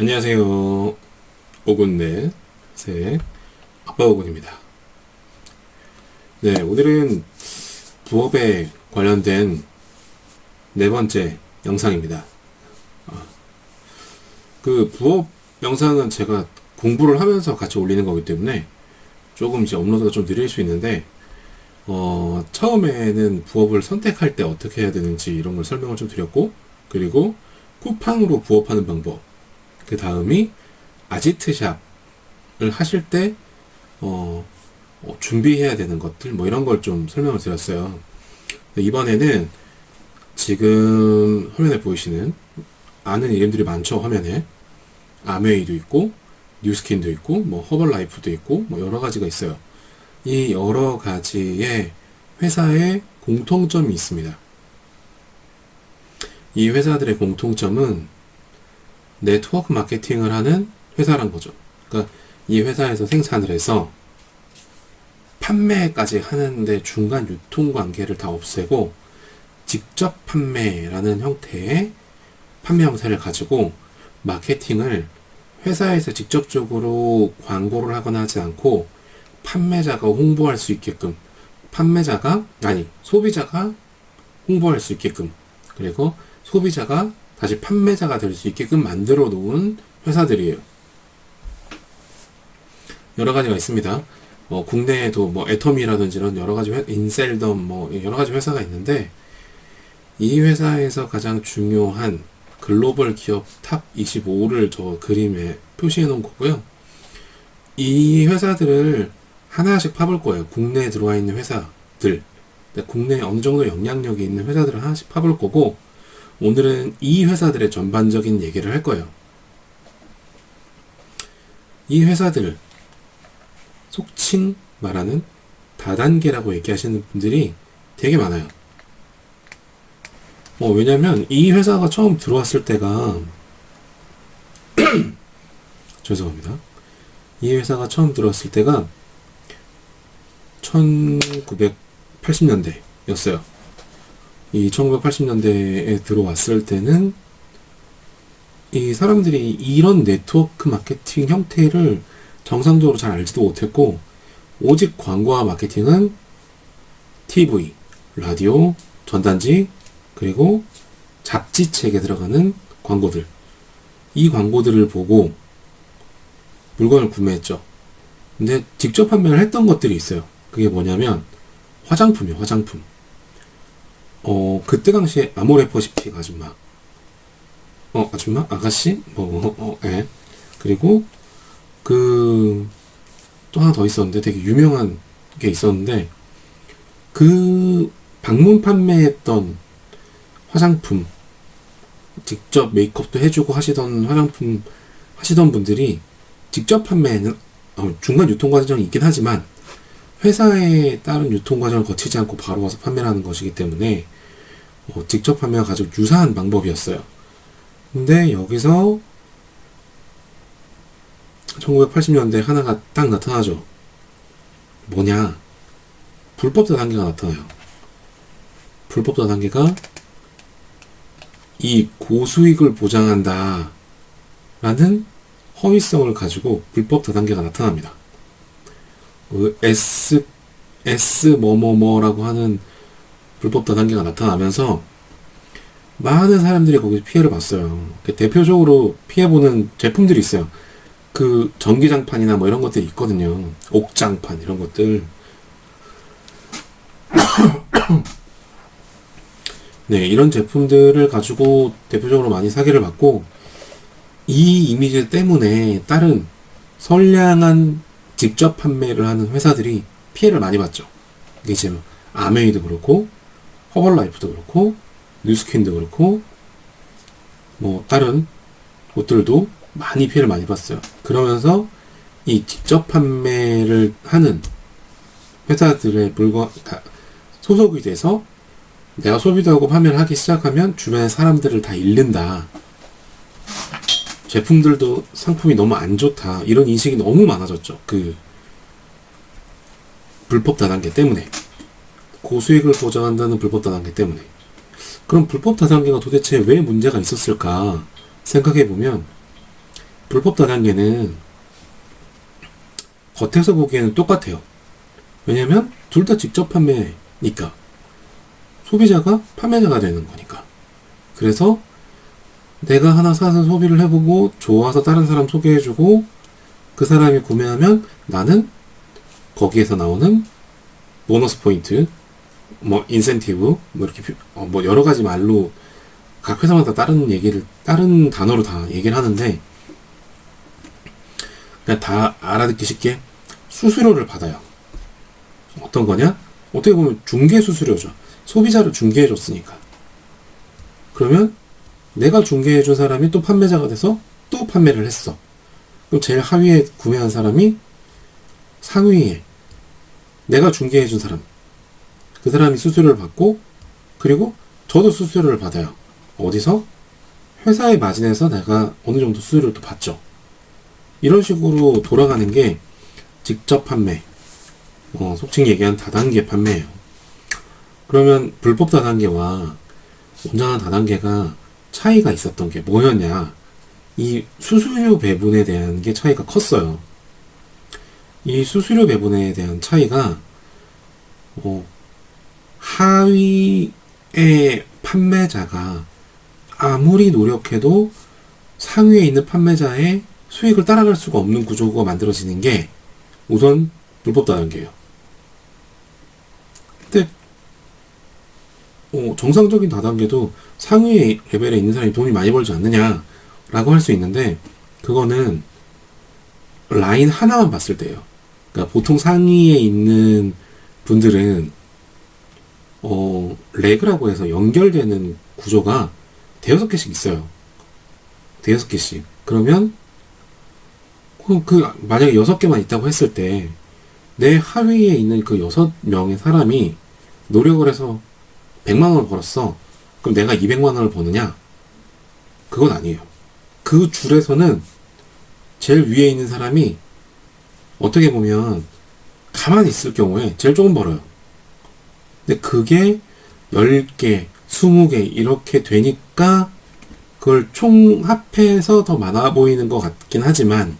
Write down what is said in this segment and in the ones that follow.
안녕하세요. 오군넷의 아빠오군입니다. 네, 오늘은 부업에 관련된 네 번째 영상입니다. 그 부업 영상은 제가 공부를 하면서 같이 올리는 거기 때문에 조금 이제 업로드가 좀 느릴 수 있는데, 처음에는 부업을 선택할 때 어떻게 해야 되는지 이런 걸 설명을 좀 드렸고, 그리고 쿠팡으로 부업하는 방법, 그 다음이 아지트샵을 하실 때 준비해야 되는 것들 뭐 이런 걸 좀 설명을 드렸어요. 이번에는 지금 화면에 보이시는 아는 이름들이 많죠. 화면에 아메이도 있고 뉴스킨도 있고 뭐 허벌라이프도 있고 뭐 여러 가지가 있어요. 이 여러 가지의 회사의 공통점이 있습니다. 이 회사들의 공통점은 네트워크 마케팅을 하는 회사란 거죠. 그러니까 이 회사에서 생산을 해서 판매까지 하는데 중간 유통 관계를 다 없애고 직접 판매라는 형태의 판매 형태를 가지고 마케팅을 회사에서 직접적으로 광고를 하거나 하지 않고 판매자가 홍보할 수 있게끔 소비자가 홍보할 수 있게끔, 그리고 소비자가 다시 판매자가 될 수 있게끔 만들어 놓은 회사들이에요. 여러 가지가 있습니다. 국내에도 뭐 애터미라든지 이런 여러 가지 인셀덤 뭐 여러 가지 회사가 있는데, 이 회사에서 가장 중요한 글로벌 기업 탑 25를 저 그림에 표시해 놓은 거고요. 이 회사들을 하나씩 파볼 거예요. 국내에 들어와 있는 회사들, 국내에 어느 정도 영향력이 있는 회사들을 하나씩 파볼 거고, 오늘은 이 회사들의 전반적인 얘기를 할 거예요. 이 회사들, 속칭 말하는 다단계라고 얘기하시는 분들이 되게 많아요. 왜냐면 이 회사가 처음 들어왔을 때가 죄송합니다. 이 회사가 처음 들어왔을 때가 1980년대였어요. 이 1980년대에 들어왔을 때는 이 사람들이 이런 네트워크 마케팅 형태를 정상적으로 잘 알지도 못했고, 오직 광고와 마케팅은 TV, 라디오, 전단지, 그리고 잡지책에 들어가는 광고들, 이 광고들을 보고 물건을 구매했죠. 근데 직접 판매를 했던 것들이 있어요. 그게 뭐냐면 화장품이에요. 화장품. 그때 당시에 아모레퍼시픽 아줌마, 아줌마? 아가씨? 예. 그리고 또 하나 더 있었는데, 되게 유명한 게 있었는데, 그 방문 판매했던 화장품, 직접 메이크업도 해주고 하시던 화장품 하시던 분들이 직접 판매는 중간 유통 과정이 있긴 하지만 회사에 따른 유통 과정을 거치지 않고 바로 와서 판매를 하는 것이기 때문에 직접 판매와 가장 유사한 방법이었어요. 근데 여기서 1980년대 하나가 딱 나타나죠. 뭐냐? 불법 다단계가 나타나요. 불법 다단계가 이 고수익을 보장한다 라는 허위성을 가지고 불법 다단계가 나타납니다. S 뭐뭐뭐라고 하는 불법 다단계가 나타나면서 많은 사람들이 거기서 피해를 봤어요. 대표적으로 피해보는 제품들이 있어요. 그 전기장판이나 뭐 이런 것들이 있거든요. 옥장판 이런 것들. 네, 이런 제품들을 가지고 대표적으로 많이 사기를 받고, 이 이미지 때문에 다른 선량한 직접 판매를 하는 회사들이 피해를 많이 봤죠. 이게 지금 아메이도 그렇고 허벌라이프도 그렇고 뉴스킨도 그렇고 뭐 다른 곳들도 많이 피해를 많이 봤어요. 그러면서 이 직접 판매를 하는 회사들의 물건 소속이 돼서 내가 소비도 하고 판매를 하기 시작하면 주변의 사람들을 다 잃는다, 제품들도 상품이 너무 안 좋다, 이런 인식이 너무 많아졌죠. 그 불법 다단계 때문에, 고수익을 보장한다는 불법 다단계 때문에. 그럼 불법 다단계가 도대체 왜 문제가 있었을까 생각해보면, 불법 다단계는 겉에서 보기에는 똑같아요. 왜냐면 둘 다 직접 판매니까. 소비자가 판매자가 되는 거니까. 그래서 내가 하나 사서 소비를 해보고 좋아서 다른 사람 소개해주고 그 사람이 구매하면 나는 거기에서 나오는 보너스 포인트, 뭐 인센티브, 뭐 이렇게 뭐 여러 가지 말로 각 회사마다 다른 단어로 다 얘기를 하는데, 그냥 다 알아듣기 쉽게 수수료를 받아요. 어떤 거냐? 어떻게 보면 중개 수수료죠. 소비자를 중개해줬으니까. 그러면 내가 중개해준 사람이 또 판매자가 돼서 또 판매를 했어. 그럼 제일 하위에 구매한 사람이 상위에 내가 중개해준 사람, 그 사람이 수수료를 받고, 그리고 저도 수수료를 받아요. 어디서? 회사의 마진에서 내가 어느 정도 수수료를 또 받죠. 이런 식으로 돌아가는 게 직접 판매, 속칭 얘기한 다단계 판매예요. 그러면 불법 다단계와 온전한 다단계가 차이가 있었던 게 뭐였냐? 이 수수료 배분에 대한 게 차이가 컸어요. 이 수수료 배분에 대한 차이가 하위의 판매자가 아무리 노력해도 상위에 있는 판매자의 수익을 따라갈 수가 없는 구조가 만들어지는 게 우선 불법 다단계예요. 근데 정상적인 다단계도 상위 레벨에 있는 사람이 돈이 많이 벌지 않느냐 라고 할 수 있는데, 그거는 라인 하나만 봤을 때예요. 그러니까 보통 상위에 있는 분들은 레그라고 해서 연결되는 구조가 대여섯 개씩 있어요. 대여섯 개씩. 그러면 만약에 6개만 있다고 했을 때 내 하위에 있는 그 6명의 사람이 노력을 해서 100만 원을 벌었어. 그럼 내가 200만 원을 버느냐? 그건 아니에요. 그 줄에서는 제일 위에 있는 사람이 어떻게 보면 가만히 있을 경우에 제일 조금 벌어요. 근데 그게 10개, 20개 이렇게 되니까 그걸 총합해서 더 많아 보이는 것 같긴 하지만,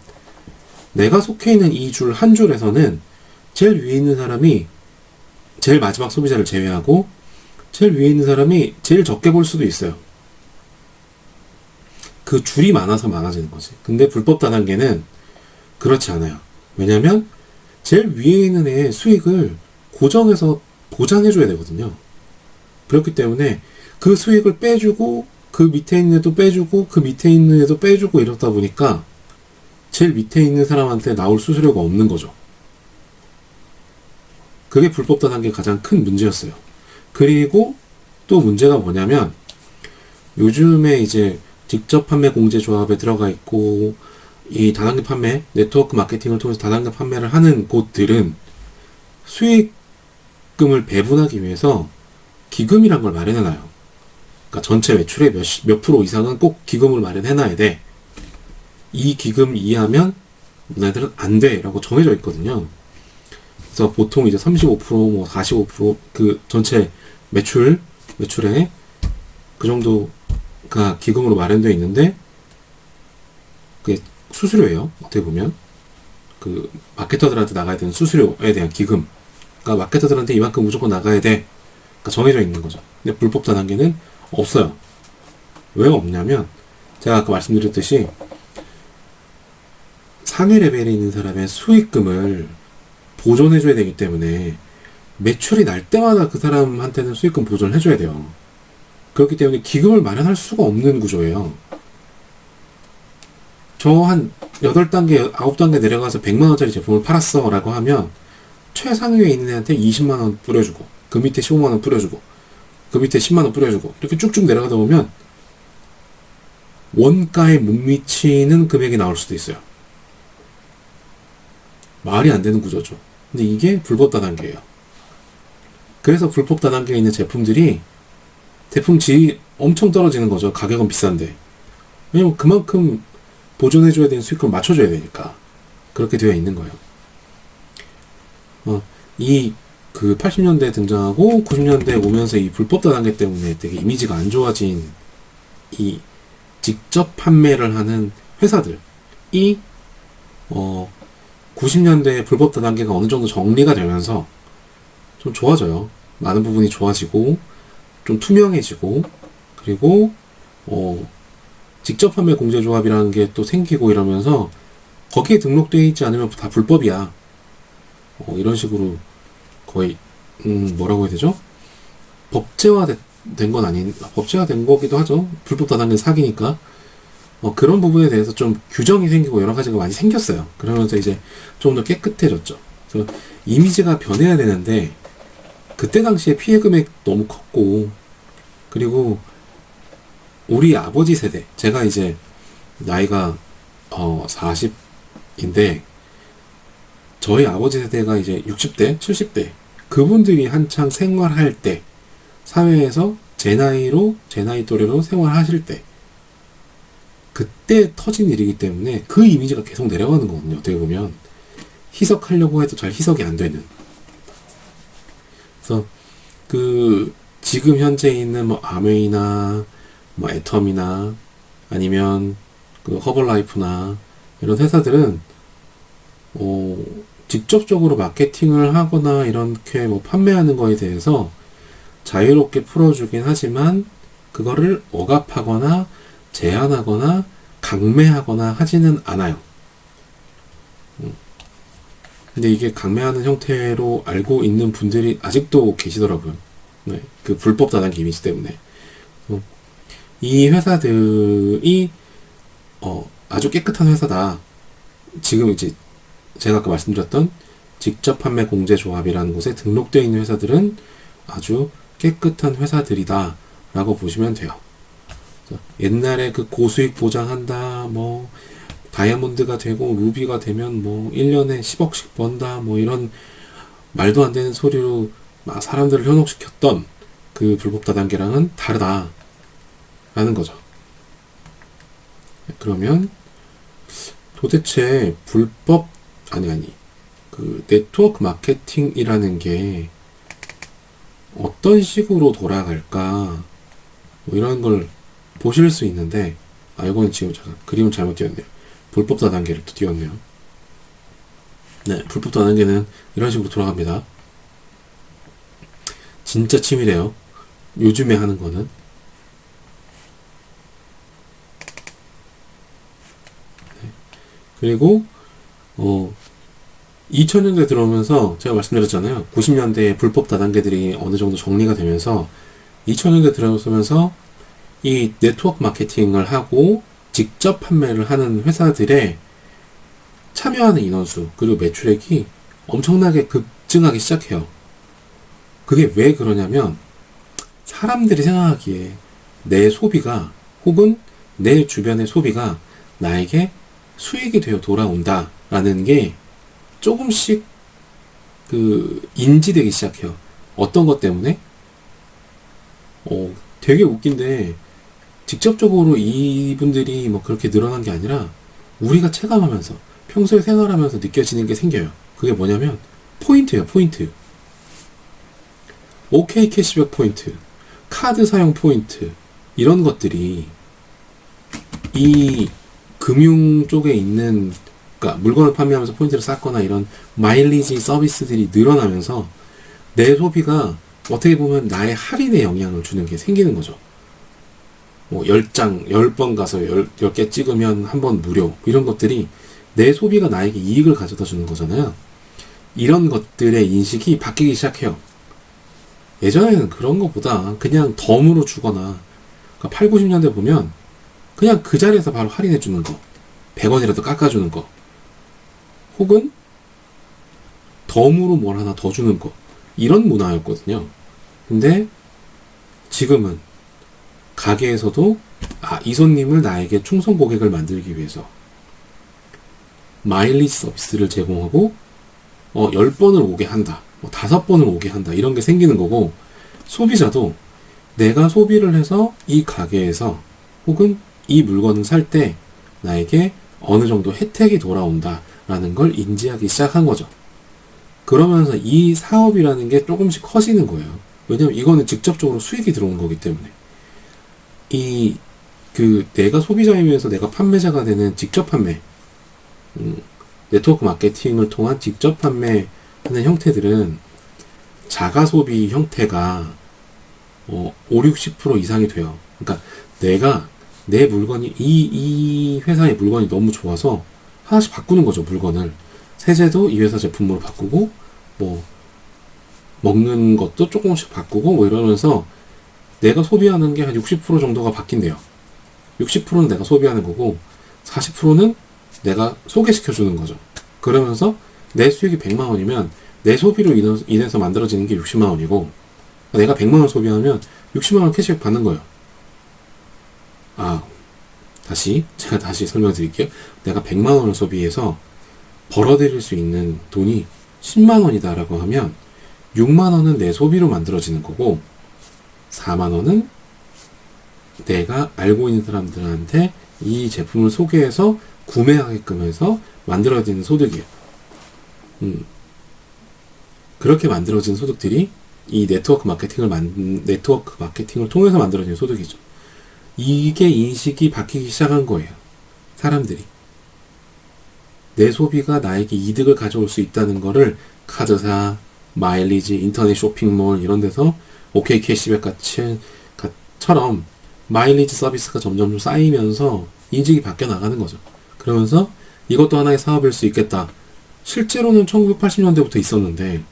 내가 속해 있는 이 줄 한 줄에서는 제일 위에 있는 사람이 제일 마지막 소비자를 제외하고 제일 위에 있는 사람이 제일 적게 볼 수도 있어요. 그 줄이 많아서 많아지는 거지. 근데 불법 다단계는 그렇지 않아요. 왜냐면 제일 위에 있는 애의 수익을 고정해서 보장해줘야 되거든요. 그렇기 때문에 그 수익을 빼주고 그 밑에 있는 애도 빼주고 그 밑에 있는 애도 빼주고 이러다 보니까 제일 밑에 있는 사람한테 나올 수수료가 없는 거죠. 그게 불법 다단계의 가장 큰 문제였어요. 그리고 또 문제가 뭐냐면, 요즘에 이제 직접 판매 공제 조합에 들어가 있고 이 다단계 판매, 네트워크 마케팅을 통해서 다단계 판매를 하는 곳들은 수익금을 배분하기 위해서 기금이란 걸 마련해놔요. 그러니까 전체 매출의 몇 프로 이상은 꼭 기금을 마련해놔야 돼. 이 기금 이하면 너네들은 안 돼 라고 정해져 있거든요. 그래서 보통 이제 35%, 뭐 45%그 전체 매출에 그 정도가 기금으로 마련되어 있는데, 그게 수수료예요. 어떻게 보면 그 마케터들한테 나가야 되는 수수료에 대한 기금, 그러니까 마케터들한테 이만큼 무조건 나가야 돼, 그러니까 정해져 있는 거죠. 근데 불법 다단계는 없어요. 왜 없냐면, 제가 아까 말씀드렸듯이 상위 레벨에 있는 사람의 수익금을 보존해줘야 되기 때문에 매출이 날 때마다 그 사람한테는 수익금 보존을 해줘야 돼요. 그렇기 때문에 기금을 마련할 수가 없는 구조예요. 저 한 8단계, 9단계 내려가서 100만원짜리 제품을 팔았어 라고 하면 최상위에 있는 애한테 20만원 뿌려주고, 그 밑에 15만원 뿌려주고, 그 밑에 10만원 뿌려주고, 이렇게 쭉쭉 내려가다 보면 원가에 못 미치는 금액이 나올 수도 있어요. 말이 안 되는 구조죠. 근데 이게 불법 다단계예요. 그래서 불법 다단계에 있는 제품들이 제품 질이 엄청 떨어지는 거죠. 가격은 비싼데. 왜냐면 그만큼 보존해줘야 되는 수익금을 맞춰줘야 되니까 그렇게 되어 있는 거예요. 그 80년대에 등장하고 90년대에 오면서 이 불법 다단계 때문에 되게 이미지가 안 좋아진 이 직접 판매를 하는 회사들, 어, 90년대 불법 다단계가 어느 정도 정리가 되면서 좀 좋아져요. 많은 부분이 좋아지고 좀 투명해지고, 그리고 직접 판매 공제조합이라는 게 또 생기고 이러면서 거기에 등록되어 있지 않으면 다 불법이야. 이런 식으로 거의 뭐라고 해야 되죠? 법제화된 건 아닌, 법제화된 거기도 하죠. 불법 다단계 사기니까. 그런 부분에 대해서 좀 규정이 생기고 여러 가지가 많이 생겼어요. 그러면서 이제 좀 더 깨끗해졌죠. 그래서 이미지가 변해야 되는데 그때 당시에 피해 금액 너무 컸고, 그리고 우리 아버지 세대, 제가 이제 나이가 40인데 저희 아버지 세대가 이제 60대, 70대 그분들이 한창 생활할 때, 사회에서 제 나이 또래로 생활하실 때, 그때 터진 일이기 때문에 그 이미지가 계속 내려가는 거거든요. 어떻게 보면 희석하려고 해도 잘 희석이 안 되는. 그래서 지금 현재 있는 뭐 아메이나 뭐 애텀이나 아니면 허벌라이프나 이런 회사들은 직접적으로 마케팅을 하거나 이렇게 뭐 판매하는 거에 대해서 자유롭게 풀어주긴 하지만 그거를 억압하거나 제한하거나 강매하거나 하지는 않아요. 근데 이게 강매하는 형태로 알고 있는 분들이 아직도 계시더라고요. 네, 그 불법 다단계 이미지 때문에. 이 회사들이 아주 깨끗한 회사다. 지금 이제 제가 아까 말씀드렸던 직접 판매 공제 조합이라는 곳에 등록되어 있는 회사들은 아주 깨끗한 회사들이다 라고 보시면 돼요. 옛날에 그 고수익 보장한다, 뭐 다이아몬드가 되고 루비가 되면 뭐 1년에 10억씩 번다, 뭐 이런 말도 안 되는 소리로 막 사람들을 현혹시켰던 그 불법 다단계랑은 다르다 라는 거죠. 그러면 도대체 불법 그 네트워크 마케팅이라는 게 어떤 식으로 돌아갈까, 뭐 이런 걸 보실 수 있는데, 이거는 지금 잠깐 그림을 잘못 띄웠네요. 불법 다단계를 또 띄웠네요. 네, 불법 다단계는 이런 식으로 돌아갑니다. 진짜 치밀해요. 요즘에 하는 거는. 네. 그리고 2000년대 들어오면서 제가 말씀드렸잖아요. 90년대에 불법 다단계들이 어느 정도 정리가 되면서 2000년대 들어오면서 이 네트워크 마케팅을 하고 직접 판매를 하는 회사들의 참여하는 인원수 그리고 매출액이 엄청나게 급증하기 시작해요. 그게 왜 그러냐면 사람들이 생각하기에 내 소비가 혹은 내 주변의 소비가 나에게 수익이 되어 돌아온다 라는 게 조금씩 인지되기 시작해요. 어떤 것 때문에? 되게 웃긴데 직접적으로 이분들이 뭐 그렇게 늘어난 게 아니라 우리가 체감하면서 평소에 생활하면서 느껴지는 게 생겨요. 그게 뭐냐면 포인트예요. 포인트. OK 캐시백 포인트, 카드 사용 포인트, 이런 것들이 이 금융 쪽에 있는, 그러니까 물건을 판매하면서 포인트를 쌓거나 이런 마일리지 서비스들이 늘어나면서 내 소비가 어떻게 보면 나의 할인에 영향을 주는 게 생기는 거죠. 뭐 10장, 10번 가서 10개 찍으면 한 번 무료, 이런 것들이 내 소비가 나에게 이익을 가져다 주는 거잖아요. 이런 것들의 인식이 바뀌기 시작해요. 예전에는 그런 것보다 그냥 덤으로 주거나, 그러니까 8, 90년대 보면 그냥 그 자리에서 바로 할인해 주는 거, 100원이라도 깎아주는 거, 혹은 덤으로 뭘 하나 더 주는 거, 이런 문화였거든요. 근데 지금은 가게에서도 이 손님을 나에게 충성 고객을 만들기 위해서 마일리지 서비스를 제공하고 10번을 오게 한다, 5번을 오게 한다, 이런 게 생기는 거고, 소비자도 내가 소비를 해서 이 가게에서 혹은 이 물건을 살 때 나에게 어느 정도 혜택이 돌아온다 라는 걸 인지하기 시작한 거죠. 그러면서 이 사업이라는 게 조금씩 커지는 거예요. 왜냐면 이거는 직접적으로 수익이 들어오는 거기 때문에. 내가 소비자이면서 내가 판매자가 되는 직접 판매, 네트워크 마케팅을 통한 직접 판매하는 형태들은 자가 소비 형태가 5, 60% 이상이 돼요. 그러니까 내가 내 물건이 이 회사의 물건이 너무 좋아서 하나씩 바꾸는 거죠, 물건을. 세제도 이 회사 제품으로 바꾸고 뭐 먹는 것도 조금씩 바꾸고 뭐 이러면서 내가 소비하는 게 한 60% 정도가 바뀐대요. 60%는 내가 소비하는 거고 40%는 내가 소개시켜 주는 거죠. 그러면서 내 수익이 100만 원이면 내 소비로 인해서 만들어지는 게 60만 원이고 내가 100만 원 소비하면 60만 원 캐시백 받는 거예요. 제가 다시 설명드릴게요. 내가 100만 원을 소비해서 벌어들일 수 있는 돈이 10만 원이다라고 하면 6만 원은 내 소비로 만들어지는 거고 4만 원은 내가 알고 있는 사람들한테 이 제품을 소개해서 구매하게끔 해서 만들어지는 소득이에요. 그렇게 만들어진 소득들이 이 네트워크 마케팅을 통해서 만들어진 소득이죠. 이게 인식이 바뀌기 시작한 거예요. 사람들이. 내 소비가 나에게 이득을 가져올 수 있다는 거를 카드사, 마일리지, 인터넷 쇼핑몰 이런 데서 OK 캐시백 처럼 마일리지 서비스가 점점 쌓이면서 인식이 바뀌어 나가는 거죠. 그러면서 이것도 하나의 사업일 수 있겠다. 실제로는 1980년대부터 있었는데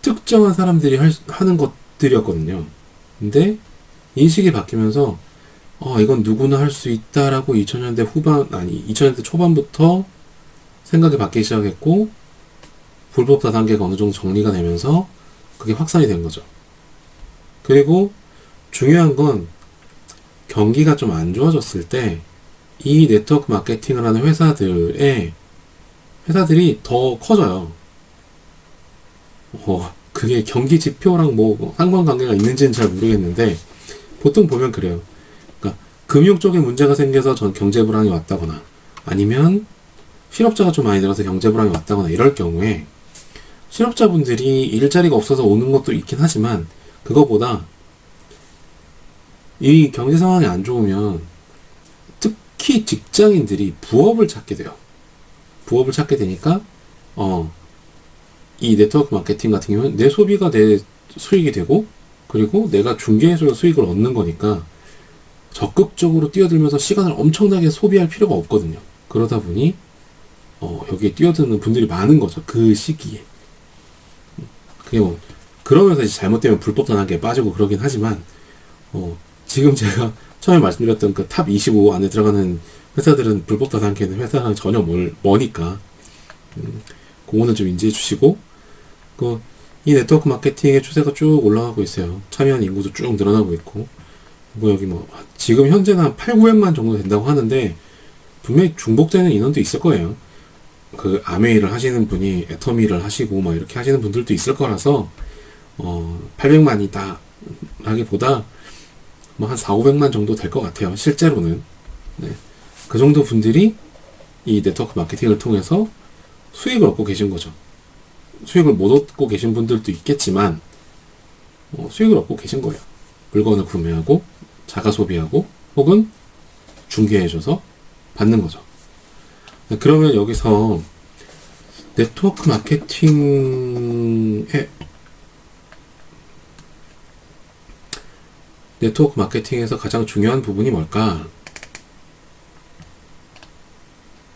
특정한 사람들이 하는 것들이었거든요. 근데 인식이 바뀌면서 이건 누구나 할 수 있다라고 2000년대 초반부터 생각이 바뀌기 시작했고 불법 다단계가 어느 정도 정리가 되면서 그게 확산이 된 거죠. 그리고 중요한 건 경기가 좀 안 좋아졌을 때 이 네트워크 마케팅을 하는 회사들이 더 커져요. 그게 경기 지표랑 뭐 상관관계가 있는지는 잘 모르겠는데 보통 보면 그래요. 그러니까 금융 쪽에 문제가 생겨서 전 경제 불황이 왔다거나 아니면 실업자가 좀 많이 늘어서 경제 불황이 왔다거나 이럴 경우에 실업자분들이 일자리가 없어서 오는 것도 있긴 하지만 그거보다 이 경제 상황이 안 좋으면 특히 직장인들이 부업을 찾게 돼요. 부업을 찾게 되니까 이 네트워크 마케팅 같은 경우는 내 소비가 내 수익이 되고 그리고 내가 중개해서 수익을 얻는 거니까 적극적으로 뛰어들면서 시간을 엄청나게 소비할 필요가 없거든요. 그러다 보니 여기에 뛰어드는 분들이 많은 거죠. 그 시기에. 그게 뭐 그러면서 이제 잘못되면 불법 단계에 빠지고 그러긴 하지만 지금 제가 처음에 말씀드렸던 그 탑 25 안에 들어가는 회사들은 불법 다단계는 회사랑 전혀 머니까 그거는 좀 인지해 주시고 이 네트워크 마케팅의 추세가 쭉 올라가고 있어요. 참여한 인구도 쭉 늘어나고 있고 그리고 여기 지금 현재는 한 8, 900만 정도 된다고 하는데 분명히 중복되는 인원도 있을 거예요. 그 아메이를 하시는 분이 애터미를 하시고 막 이렇게 하시는 분들도 있을 거라서 800만이다 라기보다 한 4, 500만 정도 될 것 같아요. 실제로는. 네. 그 정도 분들이 이 네트워크 마케팅을 통해서 수익을 얻고 계신 거죠. 수익을 못 얻고 계신 분들도 있겠지만 수익을 얻고 계신 거예요. 물건을 구매하고 자가 소비하고 혹은 중개해줘서 받는 거죠. 그러면 여기서 네트워크 마케팅에서 가장 중요한 부분이 뭘까?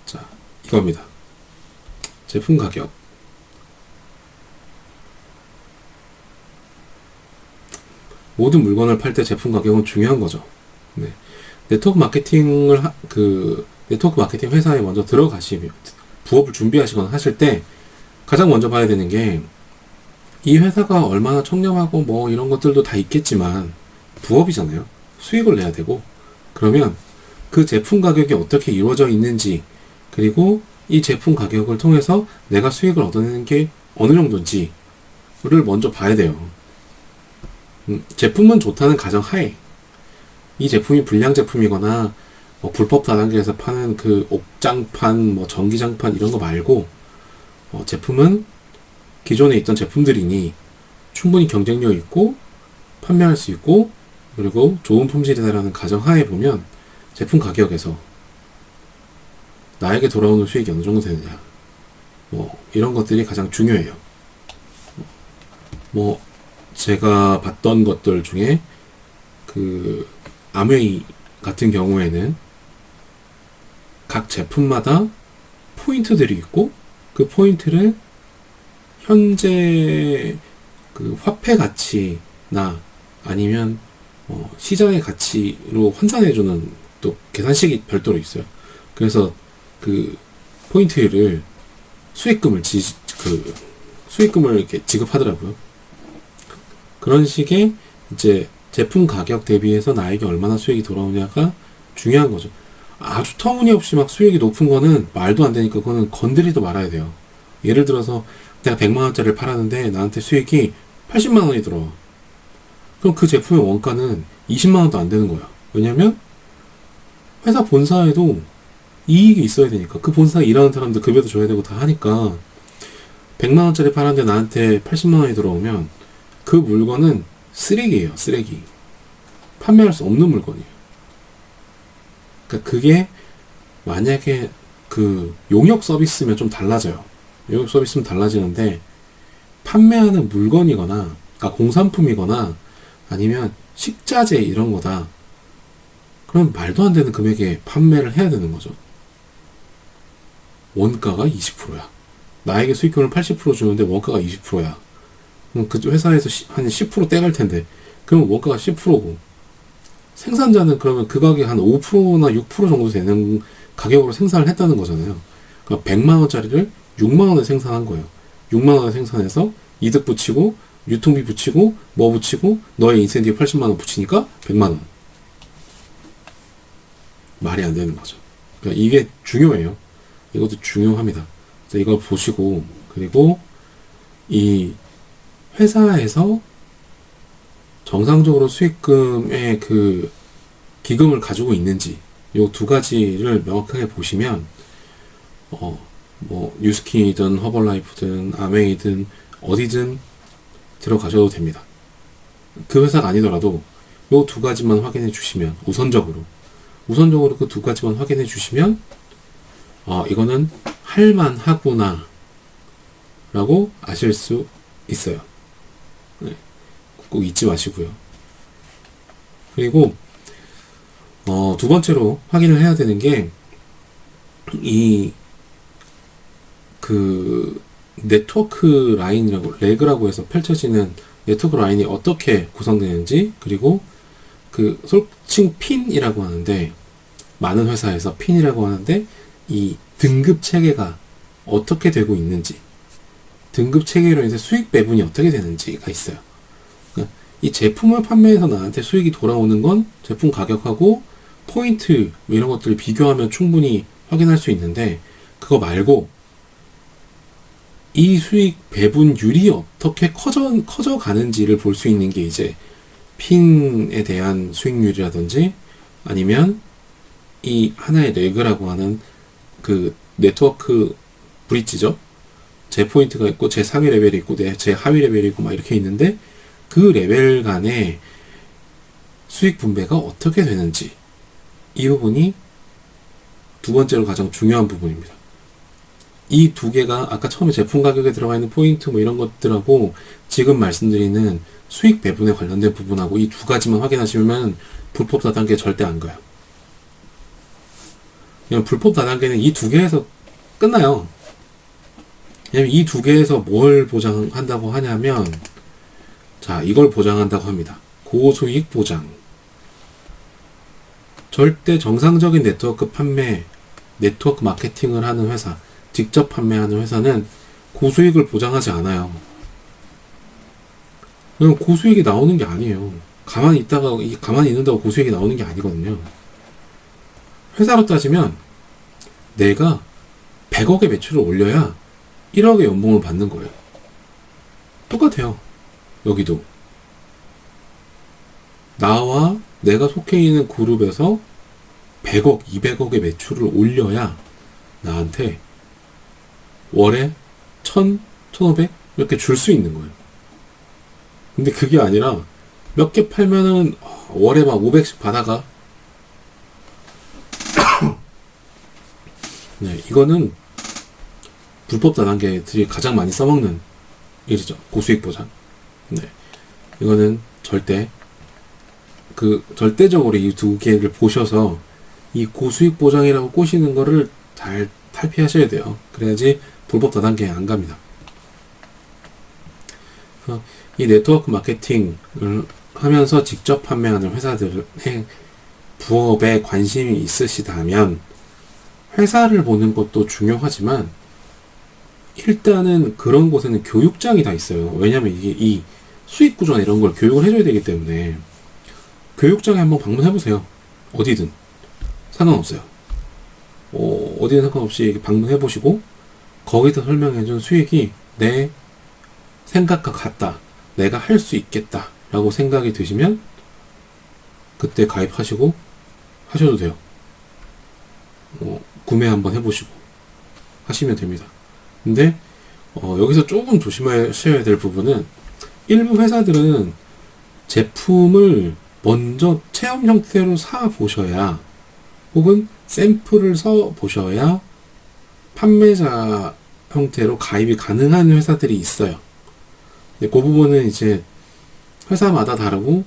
자, 이겁니다. 제품 가격. 모든 물건을 팔 때 제품 가격은 중요한 거죠. 네. 네트워크 마케팅 회사에 먼저 들어가시면, 부업을 준비하시거나 하실 때 가장 먼저 봐야 되는 게 이 회사가 얼마나 청렴하고 뭐 이런 것들도 다 있겠지만 부업이잖아요. 수익을 내야 되고 그러면 그 제품 가격이 어떻게 이루어져 있는지 그리고 이 제품 가격을 통해서 내가 수익을 얻어내는 게 어느 정도인지를 먼저 봐야 돼요. 제품은 좋다는 가정하에 이 제품이 불량 제품이거나 불법 다단계에서 파는 그 옥장판, 전기장판 이런 거 말고 제품은 기존에 있던 제품들이니 충분히 경쟁력 있고 판매할 수 있고 그리고 좋은 품질이다라는 가정하에 보면 제품 가격에서 나에게 돌아오는 수익이 어느 정도 되느냐. 뭐 이런 것들이 가장 중요해요. 뭐 제가 봤던 것들 중에 그 아메이 같은 경우에는 각 제품마다 포인트들이 있고 그 포인트를 현재 그 화폐 가치나 아니면 시장의 가치로 환산해주는 또 계산식이 별도로 있어요. 그래서 그 포인트를 수익금을 이렇게 지급하더라고요. 그런 식의 이제 제품 가격 대비해서 나에게 얼마나 수익이 돌아오냐가 중요한 거죠. 아주 터무니없이 막 수익이 높은 거는 말도 안 되니까 그거는 건드리도 말아야 돼요. 예를 들어서 내가 100만원짜리를 팔았는데 나한테 수익이 80만원이 들어와. 그럼 그 제품의 원가는 20만원도 안 되는 거야. 왜냐면 회사 본사에도 이익이 있어야 되니까. 그 본사에 일하는 사람들 급여도 줘야 되고 다 하니까 100만원짜리 팔았는데 나한테 80만원이 들어오면 그 물건은 쓰레기예요. 쓰레기. 판매할 수 없는 물건이에요. 그러니까 그게 만약에 그 용역 서비스면 좀 달라져요. 용역 서비스면 달라지는데 판매하는 물건이거나 그러니까 공산품이거나 아니면 식자재 이런 거다. 그럼 말도 안 되는 금액에 판매를 해야 되는 거죠. 원가가 20%야. 나에게 수익금을 80% 주는데 원가가 20%야. 그럼 그 회사에서 한 10% 떼갈 텐데 그러면 원가가 10%고 생산자는 그러면 그 가격 한 5%나 6% 정도 되는 가격으로 생산을 했다는 거잖아요. 그러니까 100만원짜리를 6만원에 생산한 거예요. 6만원에 생산해서 이득 붙이고 유통비 붙이고 뭐 붙이고 너의 인센티브 80만원 붙이니까 100만원. 말이 안 되는 거죠. 그러니까 이게 중요해요. 이것도 중요합니다. 이걸 보시고 그리고 이 회사에서 정상적으로 수익금의 그 기금을 가지고 있는지 요 두 가지를 명확하게 보시면 뭐 뉴스키든 허벌라이프든 아메이든 어디든 들어가셔도 됩니다. 그 회사가 아니더라도 요 두 가지만 확인해 주시면 우선적으로 그 두 가지만 확인해 주시면 이거는 할만하구나 라고 아실 수 있어요. 네. 꼭 잊지 마시고요. 그리고 두 번째로 확인을 해야 되는 게 그 네트워크 라인이라고 레그라고 해서 펼쳐지는 네트워크 라인이 어떻게 구성되는지 그리고 그 솔칭 핀이라고 하는데 많은 회사에서 핀이라고 하는데 이 등급 체계가 어떻게 되고 있는지 등급 체계로 인해서 수익 배분이 어떻게 되는지가 있어요. 그러니까 이 제품을 판매해서 나한테 수익이 돌아오는 건 제품 가격하고 포인트 이런 것들을 비교하면 충분히 확인할 수 있는데 그거 말고 이 수익 배분율이 어떻게 커져 가는지를 볼 수 있는 게 이제 핀에 대한 수익률이라든지 아니면 이 하나의 레그라고 하는 그 네트워크 브릿지죠. 제 포인트가 있고 제 상위 레벨이 있고 제 하위 레벨이 있고 막 이렇게 있는데 그 레벨 간의 수익 분배가 어떻게 되는지 이 부분이 두 번째로 가장 중요한 부분입니다. 이 두 개가 아까 처음에 제품 가격에 들어가 있는 포인트 뭐 이런 것들하고 지금 말씀드리는 수익 배분에 관련된 부분하고 이 두 가지만 확인하시면 불법 다단계 절대 안 가요. 그냥 불법 다단계는 이 두 개에서 끝나요. 왜냐면 이 두 개에서 뭘 보장한다고 하냐면 자 이걸 보장한다고 합니다. 고수익 보장. 절대 정상적인 네트워크 마케팅을 하는 회사, 직접 판매하는 회사는 고수익을 보장하지 않아요. 그럼 고수익이 나오는 게 아니에요. 가만히 있는다고 고수익이 나오는 게 아니거든요. 회사로 따지면 내가 100억의 매출을 올려야 1억의 연봉을 받는 거예요. 똑같아요. 여기도. 나와 내가 속해 있는 그룹에서 100억, 200억의 매출을 올려야 나한테 월에 1000, 1500 이렇게 줄 수 있는 거예요. 근데 그게 아니라 몇 개 팔면은 월에 막 500씩 받아가. 네, 이거는 불법 다단계들이 가장 많이 써먹는 일이죠. 고수익 보장. 네, 이거는 절대적으로 이 두 개를 보셔서 이 고수익 보장이라고 꼬시는 거를 잘 탈피하셔야 돼요. 그래야지 불법 다단계에 안 갑니다. 이 네트워크 마케팅을 하면서 직접 판매하는 회사들의 부업에 관심이 있으시다면 회사를 보는 것도 중요하지만 일단은 그런 곳에는 교육장이 다 있어요. 왜냐면 이게 이 수익 구조나 이런 걸 교육을 해줘야 되기 때문에 교육장에 한번 방문해보세요. 어디든 상관없어요. 어디든 상관없이 방문해보시고 거기서 설명해준 수익이 내 생각과 같다. 내가 할 수 있겠다. 라고 생각이 드시면 그때 가입하시고 하셔도 돼요. 구매 한번 해보시고 하시면 됩니다. 근데 여기서 조금 조심하셔야 될 부분은 일부 회사들은 제품을 먼저 체험 형태로 사 보셔야 혹은 샘플을 써 보셔야 판매자 형태로 가입이 가능한 회사들이 있어요. 근데 그 부분은 이제 회사마다 다르고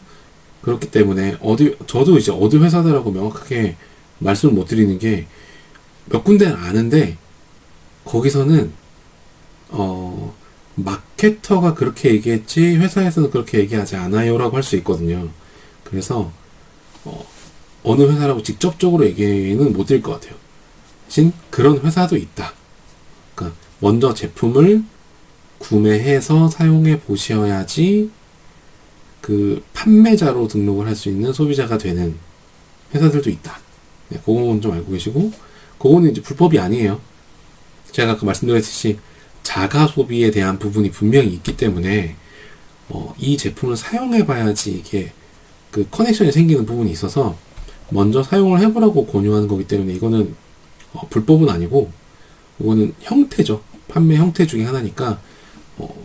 그렇기 때문에 저도 이제 어디 회사다라고 명확하게 말씀을 못 드리는 게 몇 군데는 아는데 거기서는 마케터가 그렇게 얘기했지 회사에서는 그렇게 얘기하지 않아요라고 할 수 있거든요. 그래서 어느 회사라고 직접적으로 얘기는 못 드릴 것 같아요. 대신 그런 회사도 있다. 그러니까 먼저 제품을 구매해서 사용해 보셔야지 그 판매자로 등록을 할 수 있는 소비자가 되는 회사들도 있다. 네, 그건 좀 알고 계시고 그거는 이제 불법이 아니에요. 제가 아까 말씀드렸듯이 자가 소비에 대한 부분이 분명히 있기 때문에 이 제품을 사용해 봐야지 이게 그 커넥션이 생기는 부분이 있어서 먼저 사용을 해보라고 권유하는 거기 때문에 이거는 불법은 아니고 이거는 형태죠. 판매 형태 중에 하나니까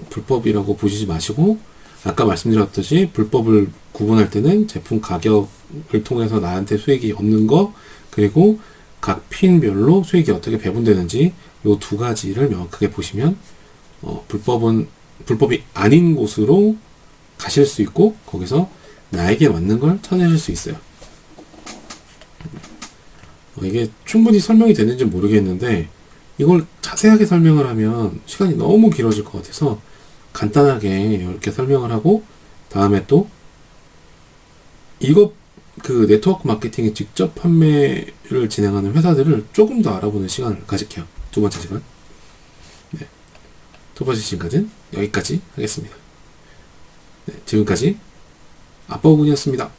불법이라고 보시지 마시고 아까 말씀드렸듯이 불법을 구분할 때는 제품 가격을 통해서 나한테 수익이 없는 거 그리고 각 핀별로 수익이 어떻게 배분되는지 이 두 가지를 명확하게 보시면 불법이 아닌 곳으로 가실 수 있고 거기서 나에게 맞는 걸 찾으실 수 있어요. 이게 충분히 설명이 되는지 모르겠는데 이걸 자세하게 설명을 하면 시간이 너무 길어질 것 같아서 간단하게 이렇게 설명을 하고 다음에 또 이거 그 네트워크 마케팅의 직접 판매를 진행하는 회사들을 조금 더 알아보는 시간을 가질게요. 두 번째 시간. 네. 두 번째 시간은 여기까지 하겠습니다. 네, 지금까지 아빠오군이었습니다.